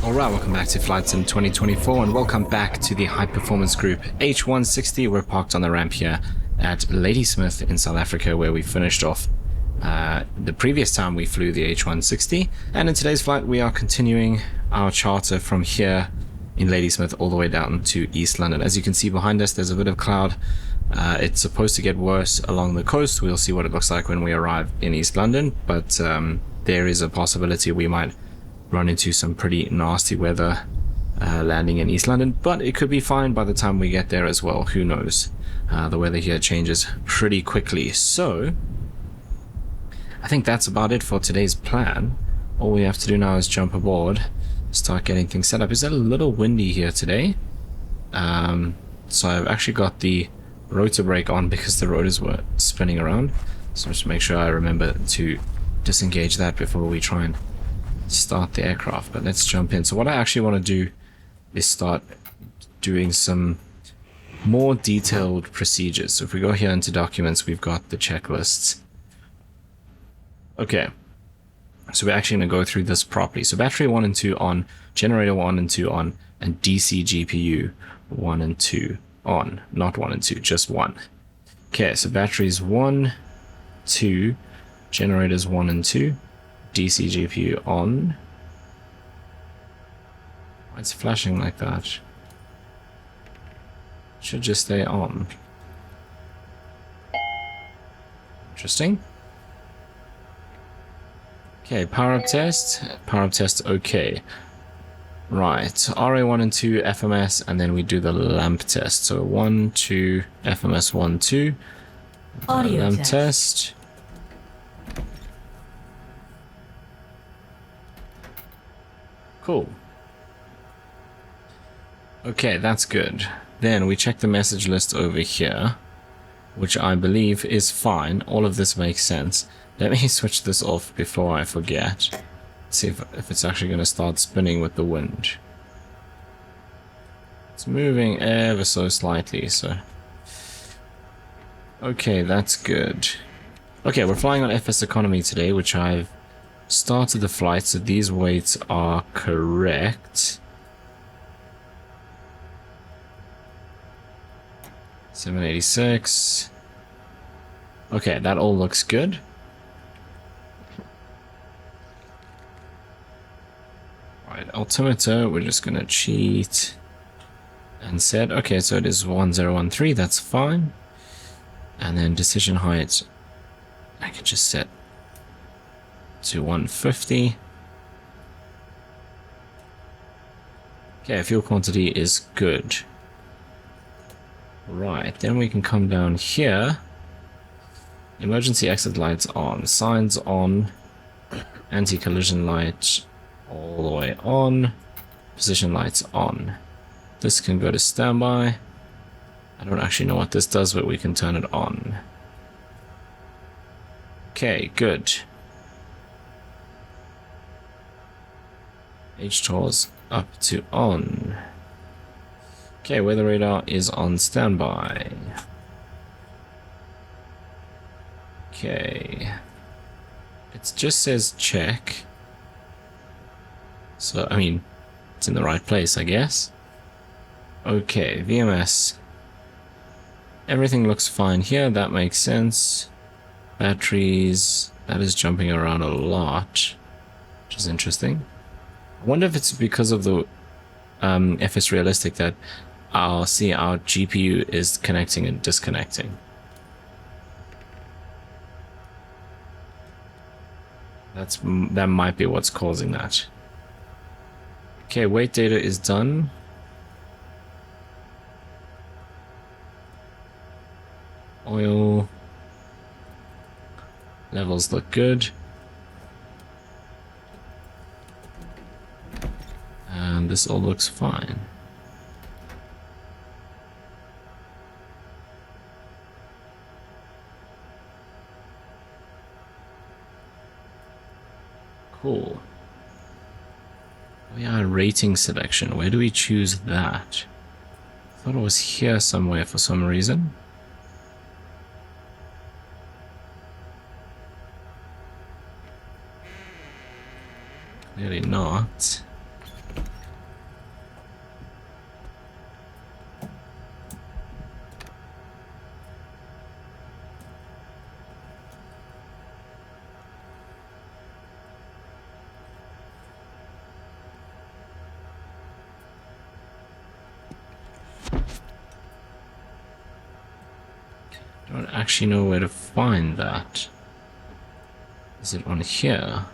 Alright, welcome back to Flight Sim 2024 and welcome back to the high performance group H160. We're parked on the ramp here at Ladysmith in South Africa, where we finished off the previous time we flew the H160, and in today's flight we are continuing our charter from here in Ladysmith all the way down to East London. As you can see behind us, there's a bit of cloud. It's supposed to get worse along the coast. We'll see what it looks like when we arrive in East London, but there is a possibility we might run into some pretty nasty weather landing in East London, but it could be fine by the time we get there as well. Who knows? The weather here changes pretty quickly. So I think that's about it for today's plan. All we have to do now is jump aboard, start getting things set up. It's a little windy here today, so I've actually got the rotor brake on because the rotors were spinning around, so just make sure I remember to disengage that before we try and start the aircraft. But let's jump in. So what I actually want to do is start doing some more detailed procedures. So if we go here into documents, we've got the checklists. Okay, so we're actually going to go through this properly. So battery 1 and 2 on, generator 1 and 2 on, and DC GPU 1 and 2 on. Not 1 and 2, just 1. Okay, so batteries 1, 2, generators 1 and 2, DC GPU on. Why it's flashing like that? Should just stay on. Interesting. Okay, power up test. Power up test, okay. Right, RA1 and 2, FMS, and then we do the lamp test. So 1, 2, FMS 1, 2. Audio lamp test. Cool. Okay, that's good. Then we check the message list over here, which I believe is fine. All of this makes sense. Let me switch this off before I forget. See if it's actually going to start spinning with the wind. It's moving ever so slightly, so... Okay, that's good. Okay, we're flying on FS economy today, which I've started the flight, so these weights are correct. 786. Okay, that all looks good. Right, altimeter, we're just gonna cheat and set. Okay, so it is 1013, that's fine. And then decision height, I can just set to 150. Okay, fuel quantity is good. Right, then we can come down here. Emergency exit lights on, signs on, anti-collision light all the way on, position lights on. This can go to standby. I don't actually know what this does, but we can turn it on. Okay, good. HTOR's up to on. Okay, weather radar is on standby. Okay. It just says check. So, I mean, it's in the right place, I guess. Okay, VMS. Everything looks fine here, that makes sense. Batteries, that is jumping around a lot, which is interesting. I wonder if it's because of the FS Realistic that our GPU is connecting and disconnecting. That might be what's causing that. Okay, weight data is done. Oil levels look good. And this all looks fine. Cool. We are rating selection. Where do we choose that? I thought it was here somewhere for some reason. Clearly not. don't actually know where to find that. Is it on here?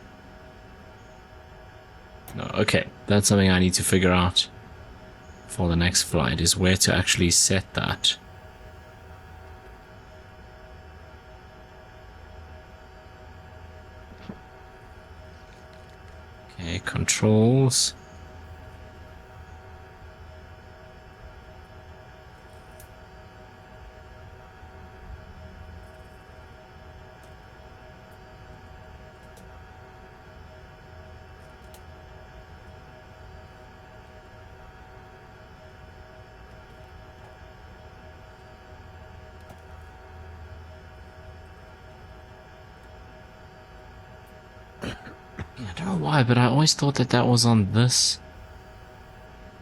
No, okay. That's something I need to figure out for the next flight, is where to actually set that. Okay, controls. I don't know why, but I always thought that that was on this.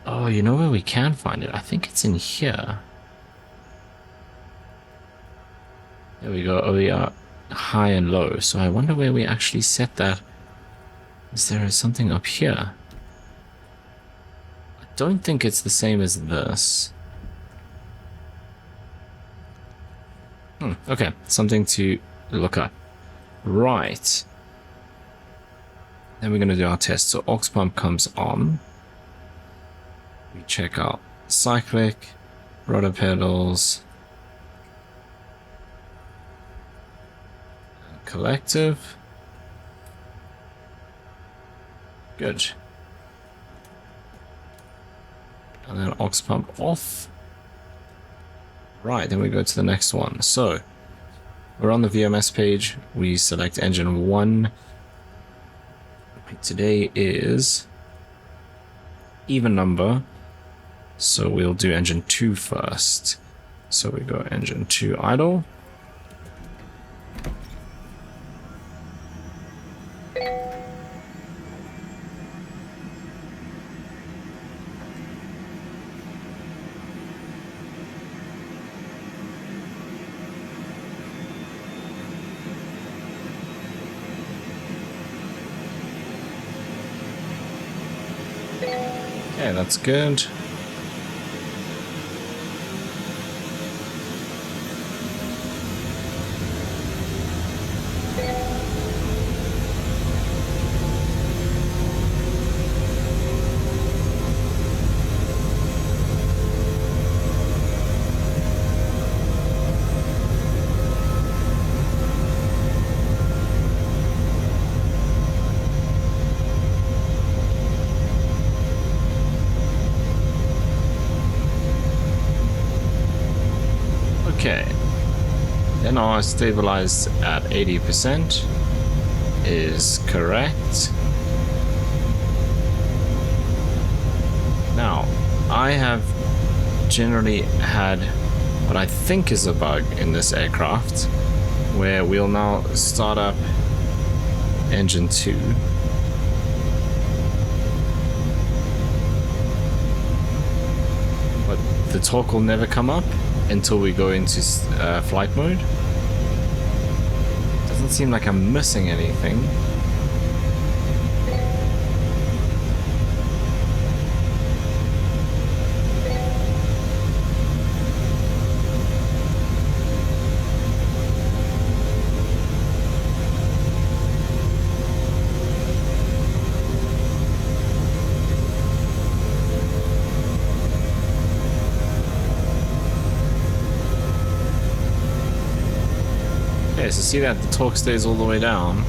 Oh, you know where we can find it? I think it's in here. There we go. Oh, we are high and low. So I wonder where we actually set that. Is there something up here? I don't think it's the same as this. Okay, something to look up. Right. Then we're going to do our test. So aux pump comes on. We check out cyclic, rotor pedals, and collective. Good. And then aux pump off. Right, then we go to the next one. So we're on the VMS page. We select engine 1. Today is even number, so we'll do engine 2 first. So we go engine 2 idle. Okay, that's good. Okay, then our stabilized at 80% is correct. Now, I have generally had what I think is a bug in this aircraft, where we'll now start up engine 2. But the torque will never come up until we go into flight mode. Doesn't seem like I'm missing anything. Okay, so see that the torque stays all the way down.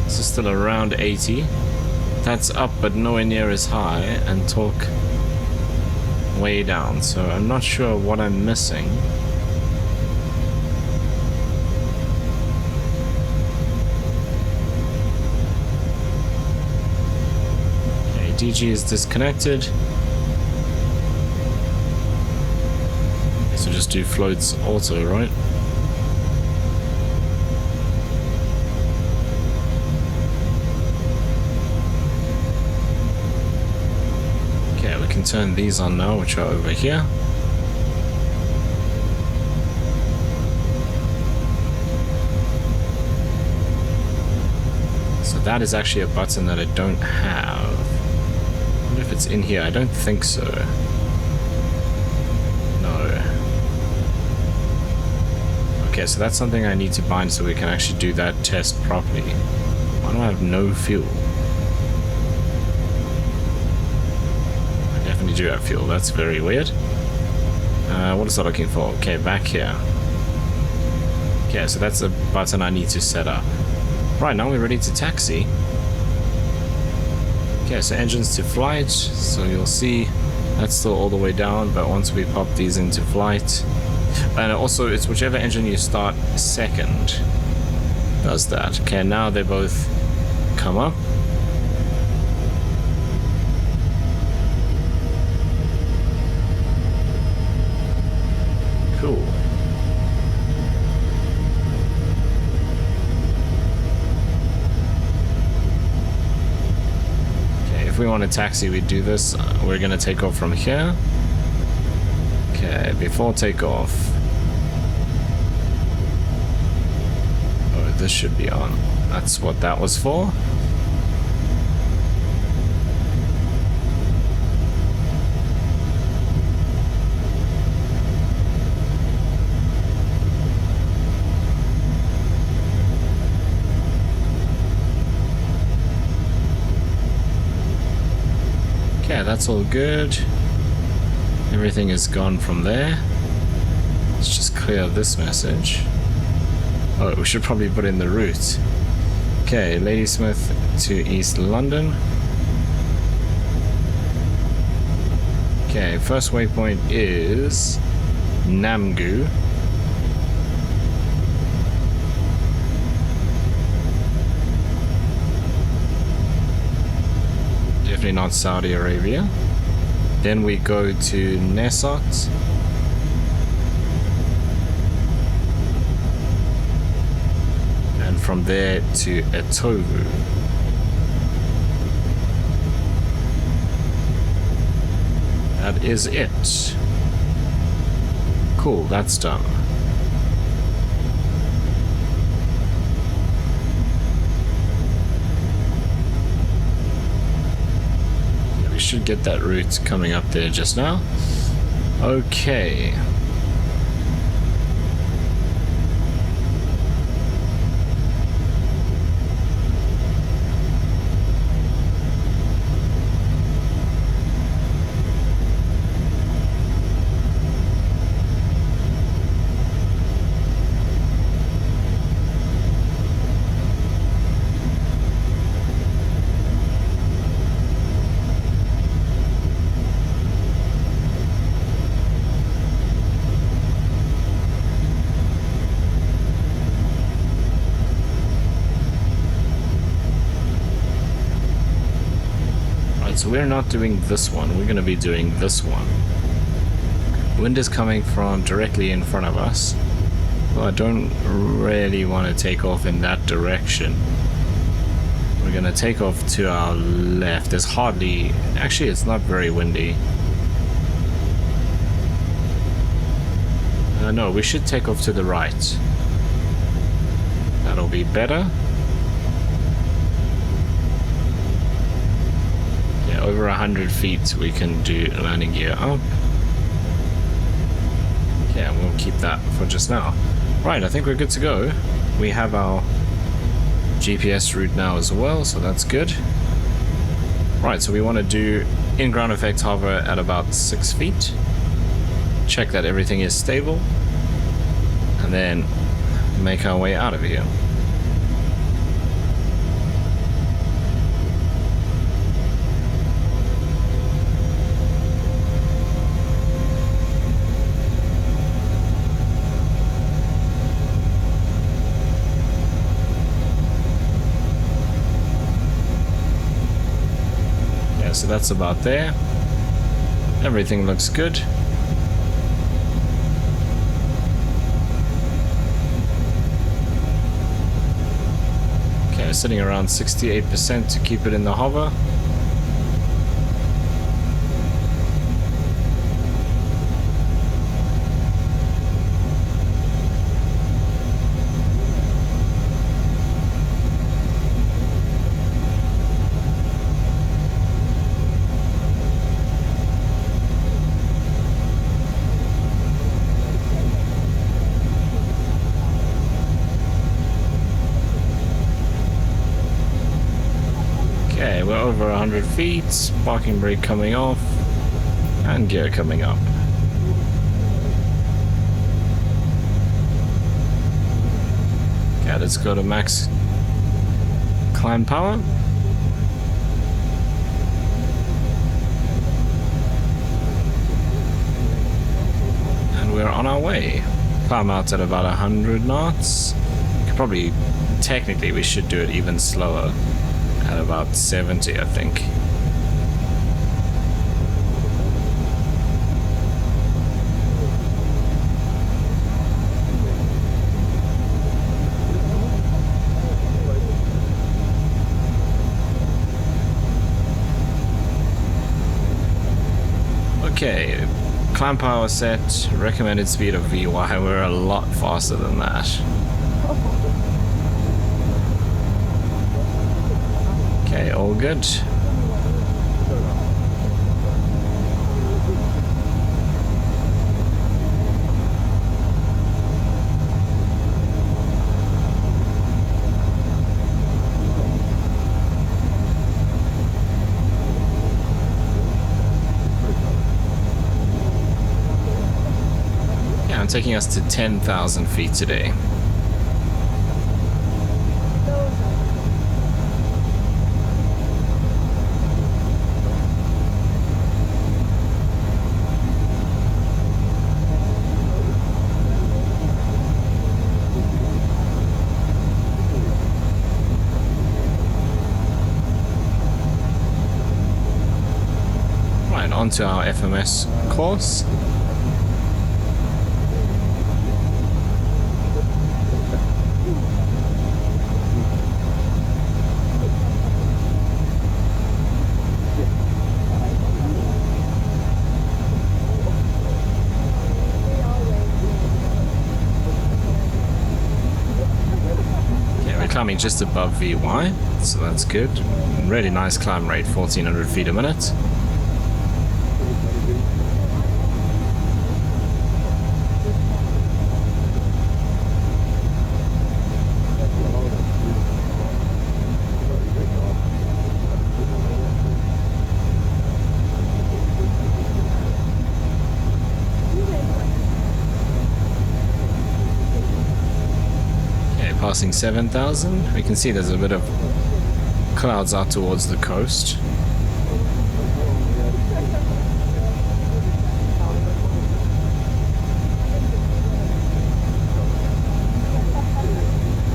This is still around 80. That's up but nowhere near as high, and torque way down, so I'm not sure what I'm missing. Okay, DG is disconnected. So just do floats auto, right? Okay, we can turn these on now, which are over here. So that is actually a button that I don't have. I wonder if it's in here. I don't think so. No. Okay, so that's something I need to bind so we can actually do that test properly. Why do I have no fuel? I definitely do have fuel. That's very weird. What is that looking for? Okay, back here. Okay, so that's a button I need to set up. Right, now we're ready to taxi. Okay, so engines to flight. So you'll see that's still all the way down, but once we pop these into flight, and also it's whichever engine you start second does that. Okay, now they both come up. Cool. Okay, if we want to taxi, we do this. We're going to take off from here. Okay, before takeoff. Oh, this should be on. That's what that was for. Okay, that's all good. Everything is gone from there. Let's just clear this message. Oh, we should probably put in the route. Okay, Ladysmith to East London. Okay, first waypoint is Namgu. Definitely not Saudi Arabia. Then we go to Nesot. And from there to Etovu. That is it. Cool, that's done. Should get that route coming up there just now. Okay. So we're not doing this one, we're going to be doing this one. Wind is coming from directly in front of us. Well, I don't really want to take off in that direction. We're going to take off to our left. There's hardly... Actually, it's not very windy. No, we should take off to the right. That'll be better. Over 100 feet we can do landing gear up. Yeah, we'll keep that for just now. Right, I think we're good to go. We have our GPS route now as well, so that's good. Right, so we want to do in-ground effect hover at about 6 feet. Check that everything is stable. And then make our way out of here. So that's about there. Everything looks good. Okay, sitting around 68% to keep it in the hover. we're over 100 feet, parking brake coming off, and gear coming up. Okay, let's go to max climb power. And we're on our way. Climb out at about 100 knots. Probably, technically, we should do it even slower. At about 70, I think. Okay, climb power set, recommended speed of VY, we're a lot faster than that. Okay, all good. Yeah, I'm taking us to 10,000 feet today. Onto our FMS course. Okay, we're climbing just above VY, so that's good. Really nice climb rate, 1400 feet a minute. Passing 7,000, we can see there's a bit of clouds out towards the coast.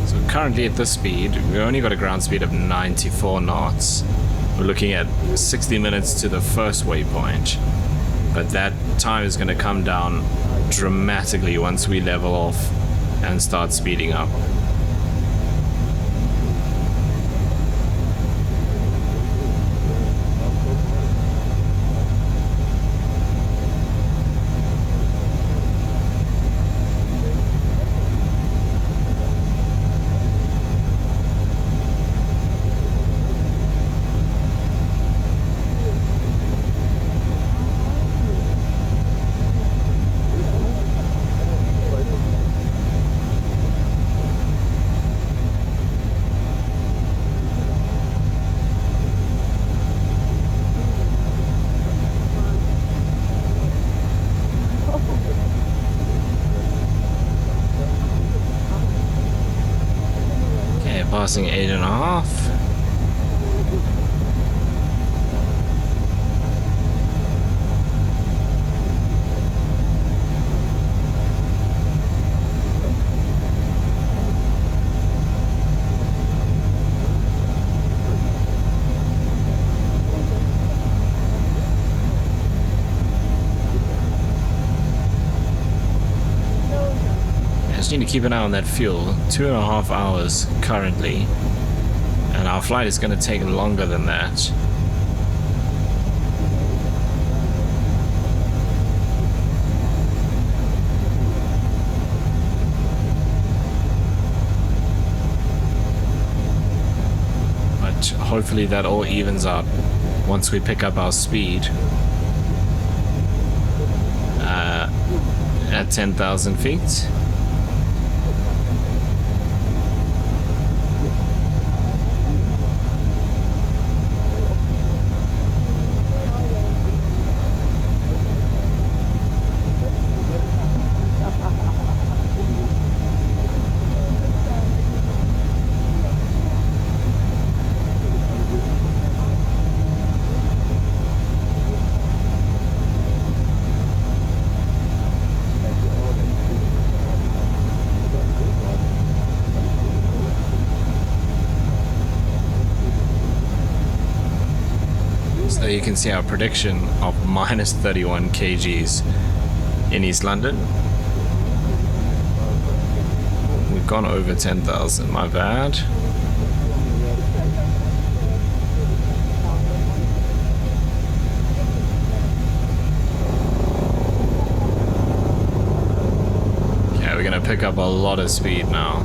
So currently at this speed, we've only got a ground speed of 94 knots. We're looking at 60 minutes to the first waypoint, but that time is going to come down dramatically once we level off and start speeding up. Passing 8.5. Need to keep an eye on that fuel. 2.5 hours currently, and our flight is going to take longer than that. But hopefully that all evens out once we pick up our speed at 10,000 feet. So you can see our prediction of minus 31 kgs in East London. We've gone over 10,000, my bad. Okay, we're gonna pick up a lot of speed now.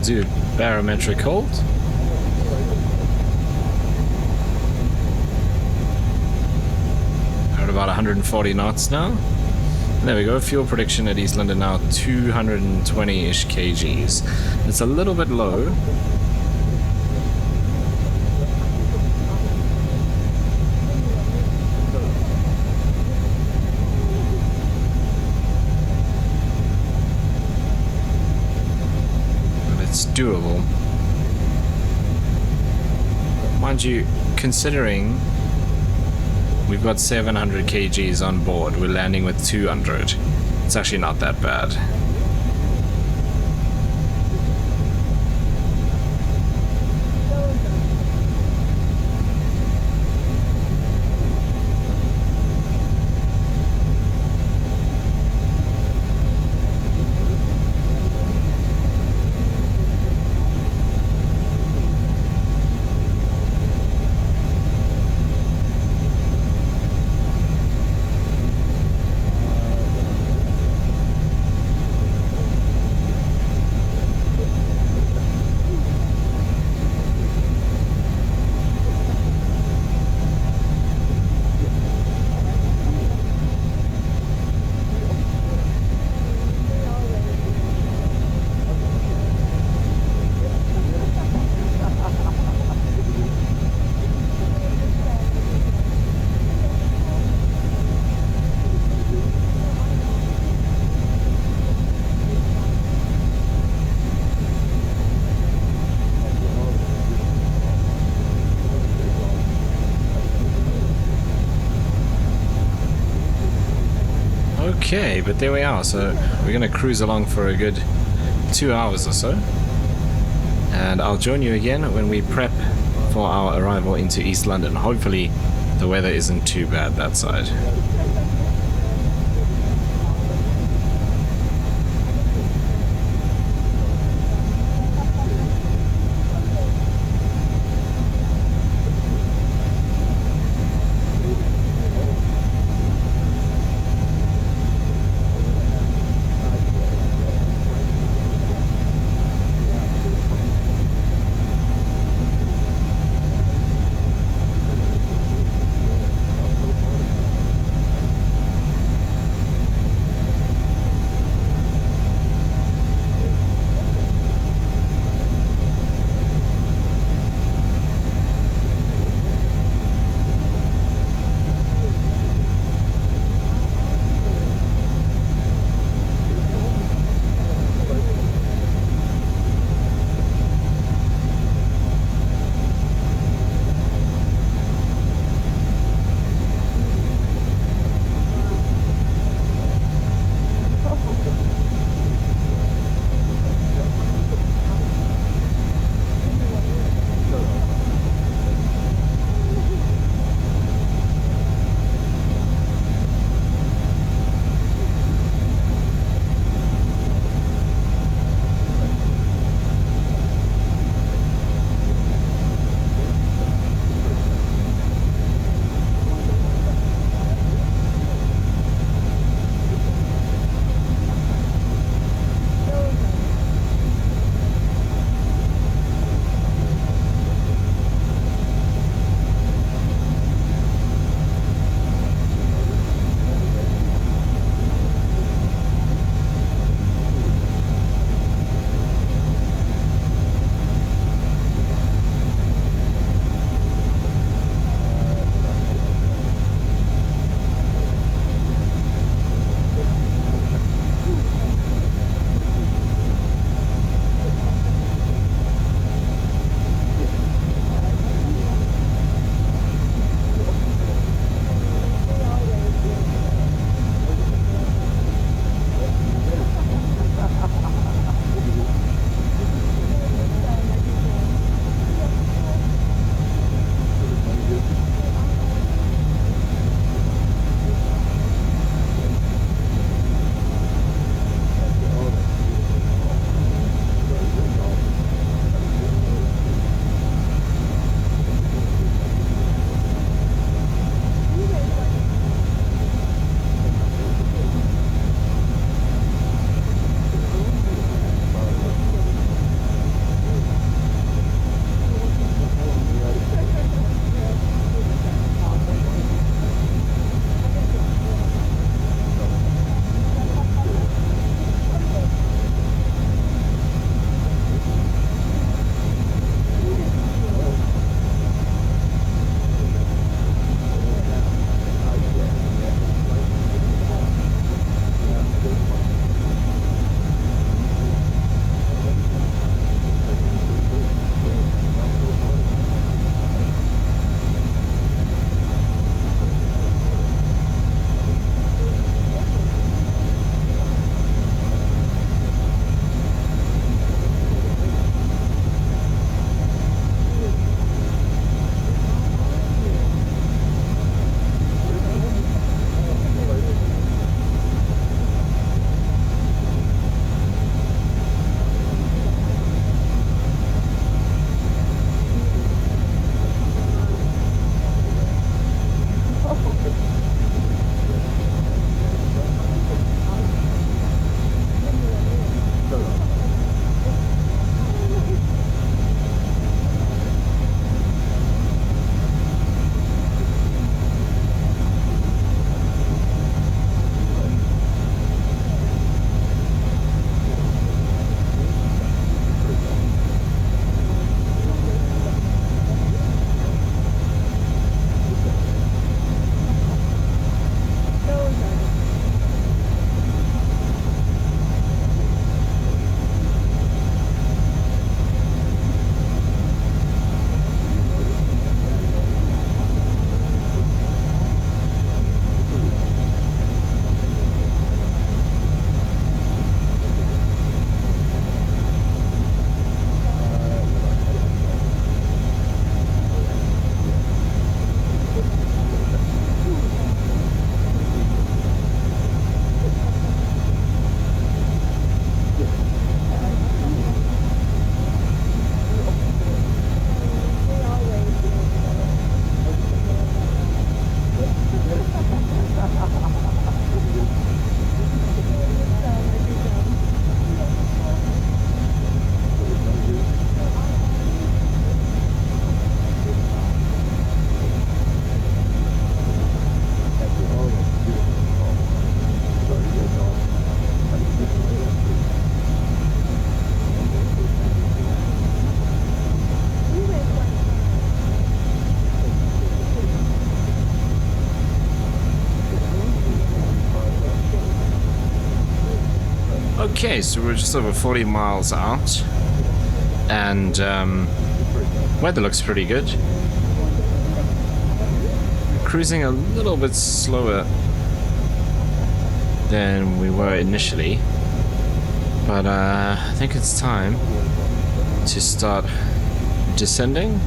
Do barometric hold. We're at about 140 knots now. There we go. Fuel prediction at East London now 220-ish kgs. It's a little bit low. Doable. Mind you, considering we've got 700 kgs on board, we're landing with 200. It's actually not that bad. Okay, but there we are. So we're going to cruise along for a good 2 hours or so. And I'll join you again when we prep for our arrival into East London. Hopefully the weather isn't too bad that side. Okay, so we're just over 40 miles out, and weather looks pretty good. Cruising a little bit slower than we were initially, but I think it's time to start descending.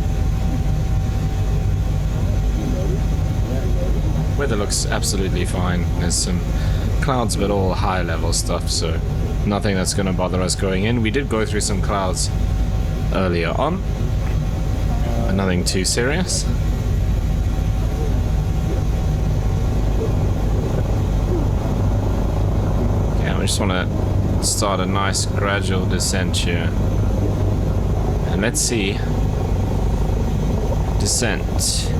Weather looks absolutely fine. There's some clouds, but all high level stuff, so nothing that's going to bother us going in. We did go through some clouds earlier on, but nothing too serious. Okay, we just want to start a nice gradual descent here. And let's see. Descent.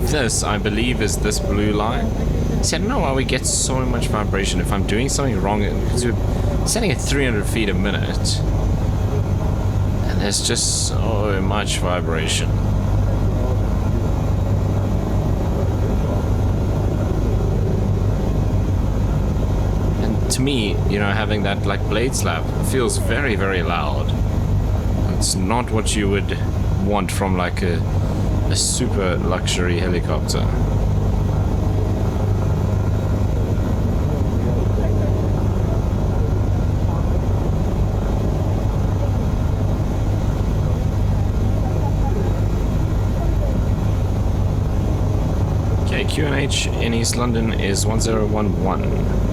This, I believe, is this blue line. See, I don't know why we get so much vibration if I'm doing something wrong, because we're setting at 300 feet a minute, and there's just so much vibration. And to me, you know, having that like blade slap feels very, very loud. It's not what you would want from like a super luxury helicopter. Okay, QNH in East London is 1011.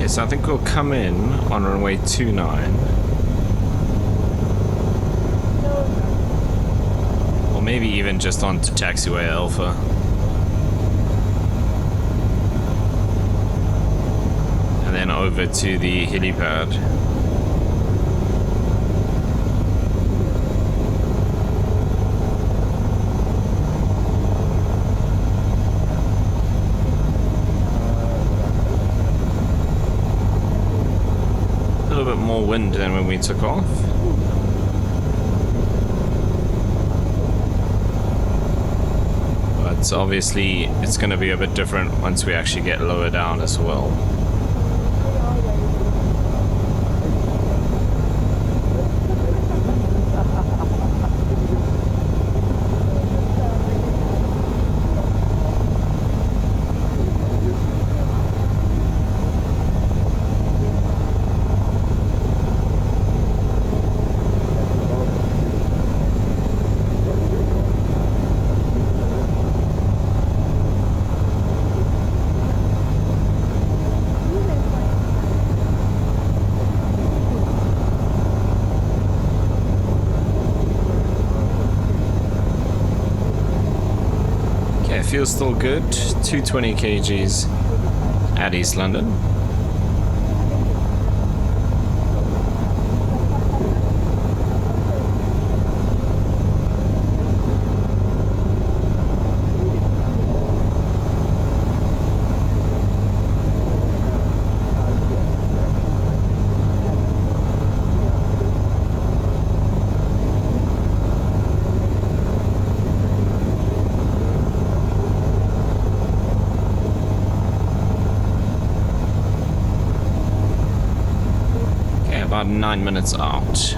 So I think we'll come in on runway 29. Or maybe even just onto taxiway Alpha. And then over to the helipad. More wind than when we took off. But obviously it's going to be a bit different once we actually get lower down as well. Feels still good. 220 kgs at East London. about 9 minutes out.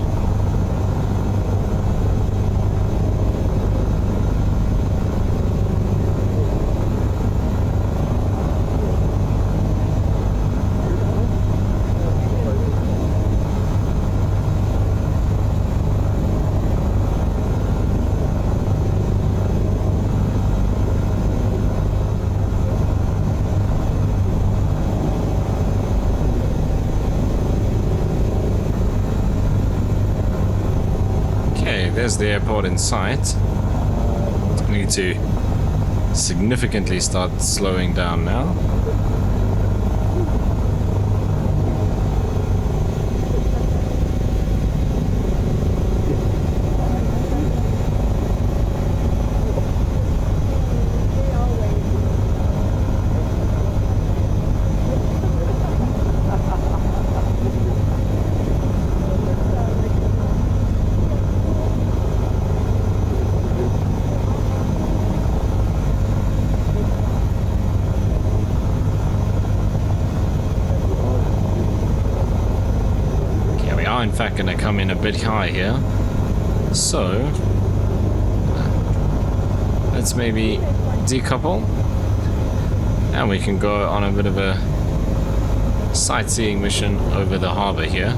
There's the airport in sight. I need to significantly start slowing down now. In fact, going to come in a bit high here, so let's maybe decouple and we can go on a bit of a sightseeing mission over the harbor here,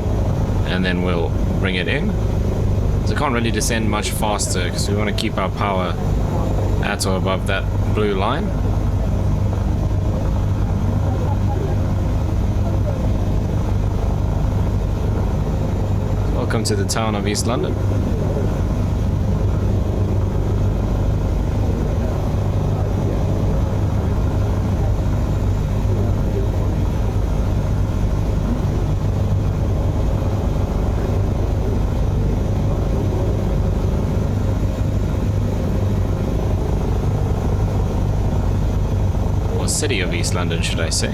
and then we'll bring it in. So I can't really descend much faster because we want to keep our power at or above that blue line. Welcome to the town of East London. Or city of East London, should I say.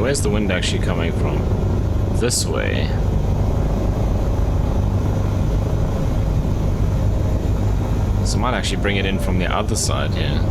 Where's the wind actually coming from? This way. So I might actually bring it in from the other side here.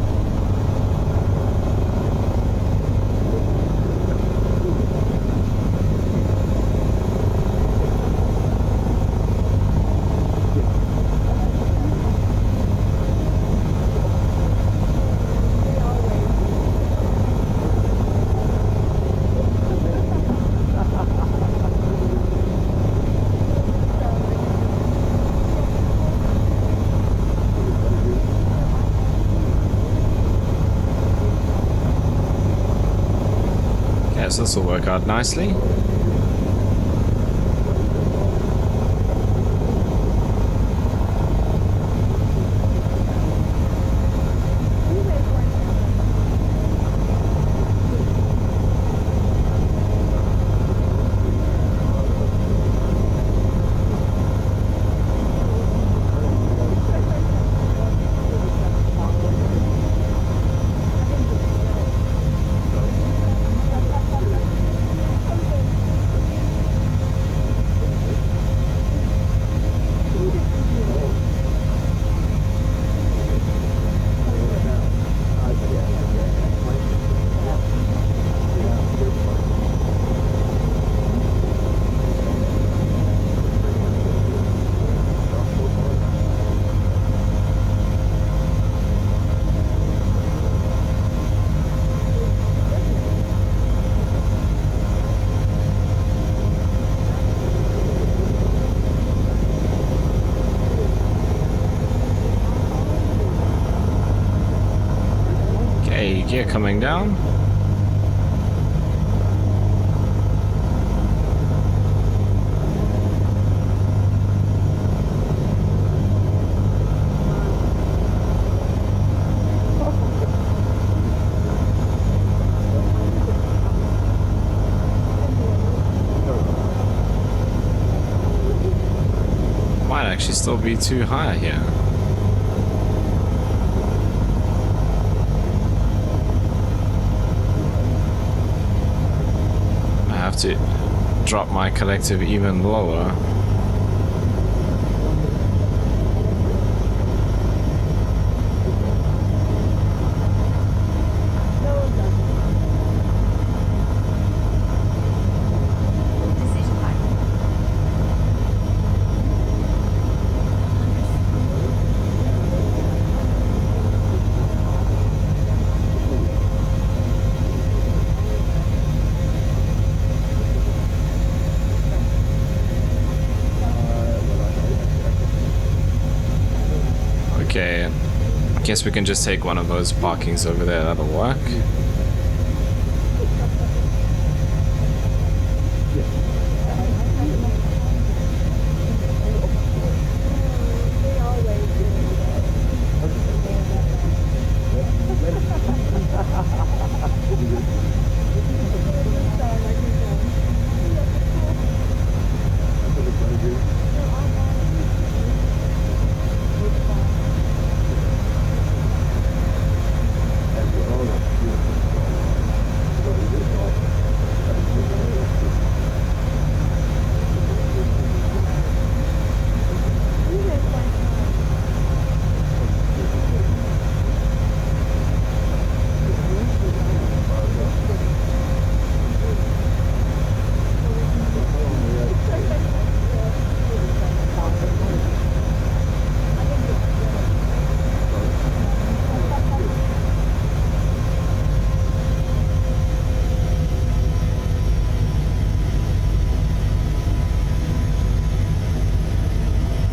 So this will work out nicely. gear coming down. Might actually still be too high here. To drop my collective even lower. Okay, I guess we can just take one of those parkings over there, that'll work.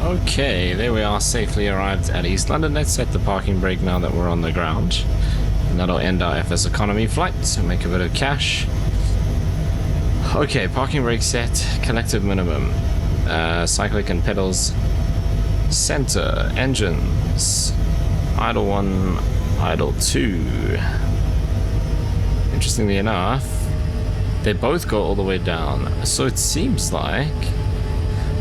Okay, there we are, safely arrived at East London. Let's set the parking brake now that we're on the ground. And that'll end our FS economy flight, so make a bit of cash. Okay, parking brake set, collective minimum. Cyclic and pedals. Center, engines. Idle 1, idle 2. Interestingly enough, they both go all the way down. So it seems like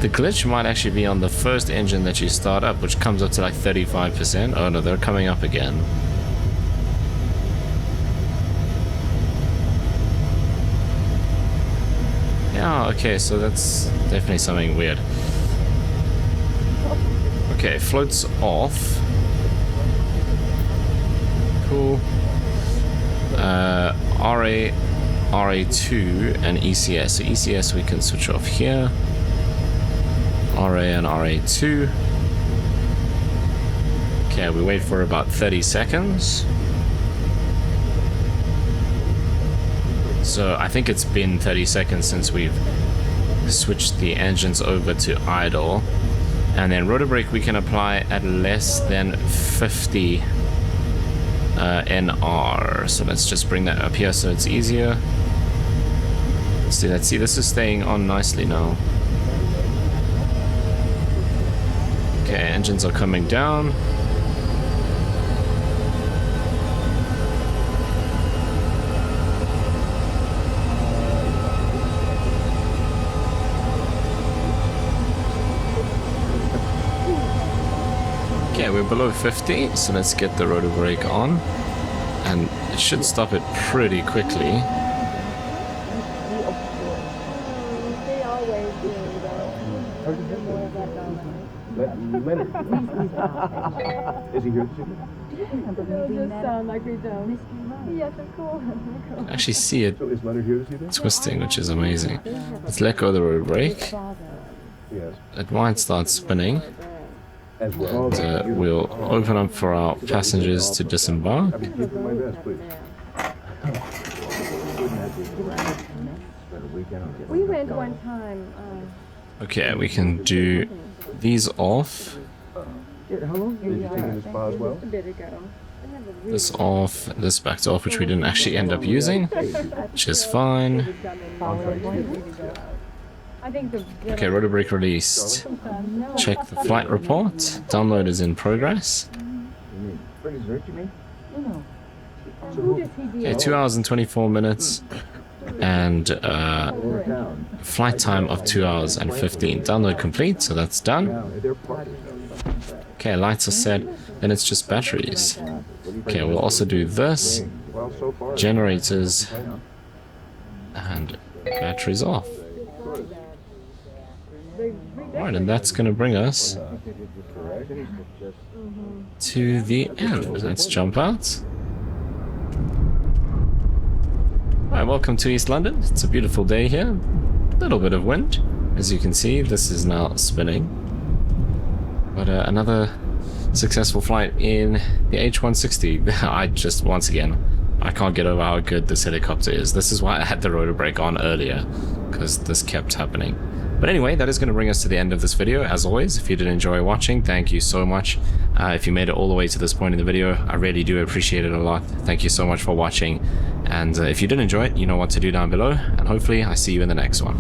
the glitch might actually be on the first engine that you start up, which comes up to like 35%. Oh no, they're coming up again. Yeah, okay, so that's definitely something weird. Okay, floats off. Cool. RA, RA2 and ECS. So ECS we can switch off here. RA and RA2. Okay, we wait for about 30 seconds. So I think it's been 30 seconds since we've switched the engines over to idle. And then rotor brake we can apply at less than 50 NR. So let's just bring that up here so it's easier. Let's see, this is staying on nicely now. Okay, engines are coming down. Okay, we're below 50, so let's get the rotor brake on. And it should stop it pretty quickly. Is he here? Just sound like we don't. Yes, of course. Actually see it twisting, which is amazing. Let's let go of the rotor brake. It might start spinning. And we'll open up for our passengers to disembark. We went one time. Okay, we can do these off. How long did you take in the spa as well? A bit ago. this off, this backed off, which we didn't actually end up using, which is fine. Okay, rotor brake released. Check the flight report. Download is in progress. Okay, 2 hours and 24 minutes. And flight time of 2 hours and 15. Download complete, so that's done. Okay, lights are set. Then it's just batteries. Okay, we'll also do this. Generators. And batteries off. Alright, and that's going to bring us to the end. Let's jump out. Alright, welcome to East London. It's a beautiful day here. A little bit of wind. As you can see, this is now spinning. But another successful flight in the H160. I just, once again, I can't get over how good this helicopter is. This is why I had the rotor brake on earlier, because this kept happening. But anyway, that is going to bring us to the end of this video. As always, if you did enjoy watching, thank you so much. If you made it all the way to this point in the video, I really do appreciate it a lot. Thank you so much for watching. And if you did enjoy it, you know what to do down below. And hopefully I see you in the next one.